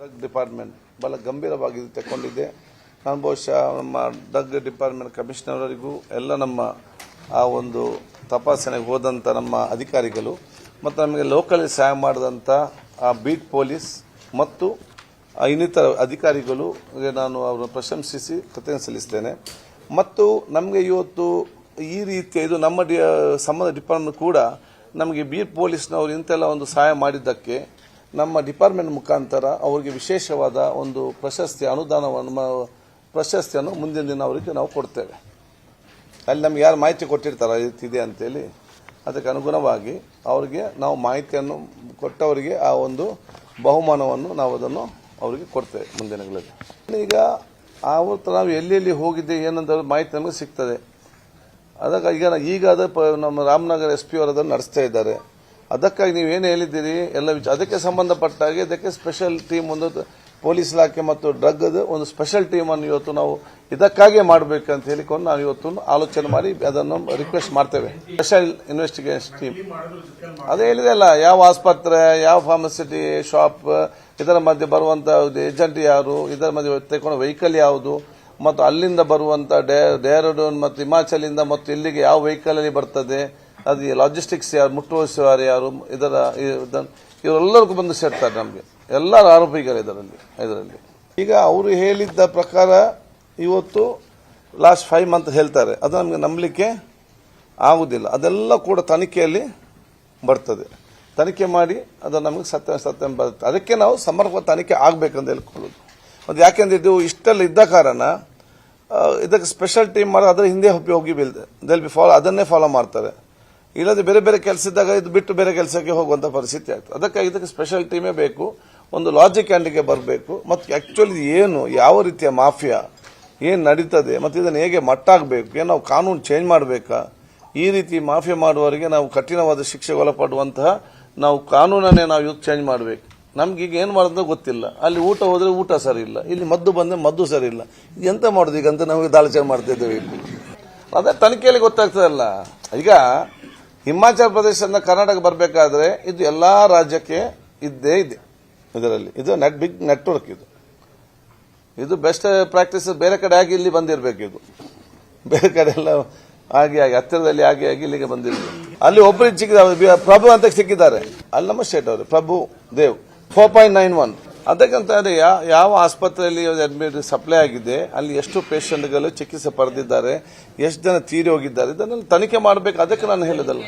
Drug department ಬಹಳ ಗಂಭೀರವಾಗಿ ತಗೊಂಡಿದೆ. ನಾನು ಬಹುಶಃ ನಮ್ಮ ಡ್ರಗ್ ಡಿಪಾರ್ಟ್ಮೆಂಟ್ ಕಮಿಷನರ್ ಅವರಿಗೂ ಎಲ್ಲ ನಮ್ಮ ಆ ಒಂದು ತಪಾಸಣೆಗೆ ಹೋದಂಥ ನಮ್ಮ ಅಧಿಕಾರಿಗಳು ಮತ್ತು ನಮಗೆ ಲೋಕಲ್ ಸಹಾಯ ಮಾಡಿದಂಥ ಆ ಬೀಟ್ ಪೊಲೀಸ್ ಮತ್ತು ಇನ್ನಿತರ ಅಧಿಕಾರಿಗಳು ನಾನು ಅವರನ್ನು ಪ್ರಶಂಸಿಸಿ ಕೃತಜ್ಞತೆ ಸಲ್ಲಿಸ್ತೇನೆ. ಮತ್ತು ನಮಗೆ ಇವತ್ತು ಈ ರೀತಿಯ ಇದು ನಮ್ಮ ಸಂಬಂಧ ಡಿಪಾರ್ಟ್ಮೆಂಟ್ ಕೂಡ ನಮಗೆ ಬೀಟ್ ಪೊಲೀಸ್ನವರು ಇಂತೆಲ್ಲ ಒಂದು ಸಹಾಯ ಮಾಡಿದ್ದಕ್ಕೆ ನಮ್ಮ ಡಿಪಾರ್ಟ್ಮೆಂಟ್ ಮುಖಾಂತರ ಅವರಿಗೆ ವಿಶೇಷವಾದ ಒಂದು ಪ್ರಶಸ್ತಿಯನ್ನು ಮುಂದಿನ ದಿನ ಅವರಿಗೆ ನಾವು ಕೊಡ್ತೇವೆ. ಅಲ್ಲಿ ನಮ್ಗೆ ಯಾರು ಮಾಹಿತಿ ಕೊಟ್ಟಿರ್ತಾರೆ ಇದೆ ಅಂತೇಳಿ ಅದಕ್ಕೆ ಅನುಗುಣವಾಗಿ ಅವರಿಗೆ ನಾವು ಮಾಹಿತಿಯನ್ನು ಕೊಟ್ಟವರಿಗೆ ಆ ಒಂದು ಬಹುಮಾನವನ್ನು ನಾವು ಅದನ್ನು ಅವರಿಗೆ ಕೊಡ್ತೇವೆ ಮುಂದಿನ ದಿನಗಳಲ್ಲಿ. ಈಗ ಆವತ್ತು ನಾವು ಎಲ್ಲೆಲ್ಲಿ ಹೋಗಿದ್ದೆ ಏನಂತ ಮಾಹಿತಿ ನಮಗೆ ಸಿಗ್ತದೆ. ಅದಕ್ಕೆ ಈಗ ನಮ್ಮ ರಾಮನಗರ SP ಅವರು ಅದನ್ನು ನಡೆಸ್ತಾ ಇದ್ದಾರೆ. ಅದಕ್ಕಾಗಿ ನೀವೇನು ಹೇಳಿದ್ದೀರಿ ಎಲ್ಲ ಅದಕ್ಕೆ ಸಂಬಂಧಪಟ್ಟಾಗಿ ಅದಕ್ಕೆ ಸ್ಪೆಷಲ್ ಟೀಮ್ ಒಂದು ಪೊಲೀಸ್ ಇಲಾಖೆ ಮತ್ತು ಡ್ರಗ್ ಒಂದು ಸ್ಪೆಷಲ್ ಟೀಮನ್ನು ಇವತ್ತು ನಾವು ಇದಕ್ಕಾಗಿ ಮಾಡಬೇಕಂತ ಹೇಳಿಕೊಂಡು ನಾವು ಇವತ್ತು ಆಲೋಚನೆ ಮಾಡಿ ಅದನ್ನು ರಿಕ್ವೆಸ್ಟ್ ಮಾಡ್ತೇವೆ. ಸ್ಪೆಷಲ್ ಇನ್ವೆಸ್ಟಿಗೇಷನ್ ಟೀಮ್ ಅದೇ ಹೇಳಿದೆ ಅಲ್ಲ, ಯಾವ ಆಸ್ಪತ್ರೆ, ಯಾವ ಫಾರ್ಮಸಿಟಿ ಶಾಪ್, ಇದರ ಮಧ್ಯೆ ಬರುವಂತ ಏಜೆಂಟ್ ಯಾರು, ಇದರ ಮಧ್ಯೆ ತೆಗೆದುಕೊಂಡ ವೆಹಿಕಲ್ ಯಾವುದು, ಮತ್ತು ಅಲ್ಲಿಂದ ಬರುವಂತ ಡೆಹ್ರಾಡೂನ್ ಮತ್ತು ಹಿಮಾಚಲಿಂದ ಮತ್ತು ಇಲ್ಲಿಗೆ ಯಾವ ವೆಹಿಕಲ್ ಅಲ್ಲಿ ಬರ್ತದೆ, ಅದು ಲಾಜಿಸ್ಟಿಕ್ಸ್ ಯಾರು, ಮುಟ್ಟುವಸುವವರು ಯಾರು, ಇವರೆಲ್ಲರಿಗೂ ಬಂದು ಸೇರ್ತಾರೆ ನಮಗೆ ಎಲ್ಲರ ಆರೋಪಿಗಳು ಇದರಲ್ಲಿ. ಈಗ ಅವರು ಹೇಳಿದ್ದ ಪ್ರಕಾರ ಇವತ್ತು ಲಾಸ್ಟ್ 5 ಮಂತ್ ಹೇಳ್ತಾರೆ, ಅದು ನಮಗೆ ನಂಬಲಿಕ್ಕೆ ಆಗುದಿಲ್ಲ. ಅದೆಲ್ಲ ಕೂಡ ತನಿಖೆಯಲ್ಲಿ ಬರ್ತದೆ. ತನಿಖೆ ಮಾಡಿ ಅದು ನಮಗೆ ಸತ್ಯ ಬರುತ್ತೆ. ಅದಕ್ಕೆ ನಾವು ಸಮರ್ಪಕ ತನಿಖೆ ಆಗಬೇಕಂತ ಹೇಳ್ಕೊಳ್ಳೋದು. ಅದು ಯಾಕೆಂದ್ರೆ ಇದು ಇಷ್ಟೆಲ್ಲ ಇದ್ದ ಕಾರಣ ಇದಕ್ಕೆ ಸ್ಪೆಷಲ್ ಟೀಮ್ ಮಾಡಿ ಅದರ ಹಿಂದೆ ಹೋಗಿ ಅದನ್ನೇ ಫಾಲೋ ಮಾಡ್ತಾರೆ. ಇಲ್ಲದೆ ಬೇರೆ ಬೇರೆ ಕೆಲಸ ಇದ್ದಾಗ ಇದು ಬಿಟ್ಟು ಬೇರೆ ಕೆಲಸಕ್ಕೆ ಹೋಗುವಂತ ಪರಿಸ್ಥಿತಿ ಆಗ್ತದೆ. ಅದಕ್ಕಾಗಿ ಇದಕ್ಕೆ ಸ್ಪೆಷಲ್ ಟೀಮೇ ಬೇಕು, ಒಂದು ಲಾಜಿಕ್ ಹ್ಯಾಂಡಿಗೆ ಬರಬೇಕು. ಮತ್ತು ಆಕ್ಚುಲಿ ಏನು ಯಾವ ರೀತಿಯ ಮಾಫಿಯಾ ಏನು ನಡೀತದೆ ಮತ್ತು ಇದನ್ನು ಹೇಗೆ ಮಟ್ಟಾಗಬೇಕು, ಏನು ನಾವು ಕಾನೂನು ಚೇಂಜ್ ಮಾಡಬೇಕಾ, ಈ ರೀತಿ ಮಾಫಿಯಾ ಮಾಡುವವರಿಗೆ ನಾವು ಕಠಿಣವಾದ ಶಿಕ್ಷೆಗೆ ಒಳಪಡುವಂತಹ ನಾವು ಕಾನೂನನ್ನೇ ನಾವು ಇವತ್ತು ಚೇಂಜ್ ಮಾಡಬೇಕು. ನಮ್ಗೀಗ ಏನು ಮಾಡೋದು ಗೊತ್ತಿಲ್ಲ. ಅಲ್ಲಿ ಊಟ ಹೋದ್ರೆ ಊಟ ಸರಿ ಇಲ್ಲ, ಇಲ್ಲಿ ಮದ್ದು ಬಂದ್ರೆ ಮದ್ದು ಸರಿ ಇಲ್ಲ. ಎಂತ ಮಾಡೋದು ಈಗ ಅಂತ ನಮಗೆ ದಾಳಿಚೆ ಮಾಡ್ತಾ ಇದ್ದೇವೆ ಇಲ್ಲಿ. ಅದೇ ತನಿಖೆಯಲ್ಲಿ ಗೊತ್ತಾಗ್ತದಲ್ಲ. ಈಗ ಹಿಮಾಚಲ ಪ್ರದೇಶದಿಂದ ಕರ್ನಾಟಕ ಬರಬೇಕಾದ್ರೆ ಇದು ಎಲ್ಲಾ ರಾಜ್ಯಕ್ಕೆ ಇದ್ದೇ ಇದೆ. ಇದರಲ್ಲಿ ಇದು ಬಿಗ್ ನೆಟ್ವರ್ಕ್. ಇದು ಬೆಸ್ಟ್ ಪ್ರಾಕ್ಟೀಸ್ ಬೇರೆ ಕಡೆ ಆಗಿ ಇಲ್ಲಿ ಬಂದಿರಬೇಕು. ಇದು ಬೇರೆ ಕಡೆ ಎಲ್ಲ ಆಗಿ ಹತ್ತಿರದಲ್ಲಿ ಆಗಿ ಇಲ್ಲಿಗೆ ಬಂದಿರಬೇಕು. ಅಲ್ಲಿ ಒಬ್ಬರಿಗೆ ಸಿಕ್ಕಿದ ಪ್ರಭು ಅಂತ ಸಿಕ್ಕಿದ್ದಾರೆ. ಅಲ್ಲಿ ನಮ್ಮ ಸ್ಟೇಟ್ ಅವರು ಪ್ರಭು ದೇವ್ 4.91. ಅದಕ್ಕಂತ ಯಾವ ಆಸ್ಪತ್ರೆಯಲ್ಲಿ ಅಡ್ಮಿಟ್ ಸಪ್ಲೈ ಆಗಿದೆ, ಅಲ್ಲಿ ಎಷ್ಟು ಪೇಷಂಟ್ಗಳು ಚಿಕಿತ್ಸೆ ಪಡೆದಿದ್ದಾರೆ, ಎಷ್ಟು ಜನ ತೀರಿ ಹೋಗಿದ್ದಾರೆ, ಇದನ್ನು ತನಿಖೆ ಮಾಡಬೇಕು. ಅದಕ್ಕೆ ನಾನು ಹೇಳಿದಲ್ಲ.